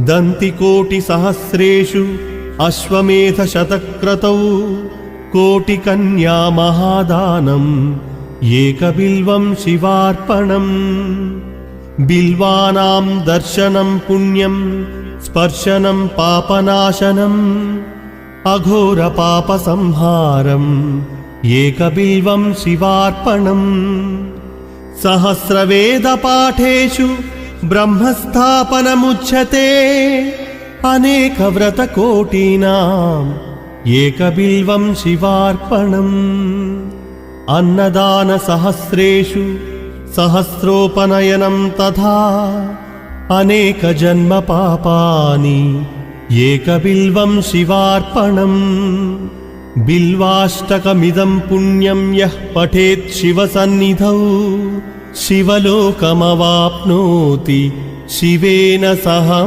दन्तिकोटिसहस्रेषु अश्वमेधशतक्रतौ कोटिकन्या महादानम् एकबिल्वं शिवार्पणम्। बिल्वानां दर्शनं पुण्यं स्पर्शनं पापनाशनम् अघोरपापसंहारम् एकबिल्वं शिवार्पणम्। सहस्रवेदपाठेषु ब्रह्मस्थापनमुच्यते अनेकव्रतकोटीनाम् एकबिल्वं शिवार्पणम्। अन्नदानसहस्रेषु सहस्रोपनयनं तथा अनेकजन्मपापानि एकबिल्वं शिवार्पणम्। बिल्वाष्टकमिदं पुण्यं यः पठेत् शिवसन्निधौ शिवलोकमवाप्नोति शिवेन सह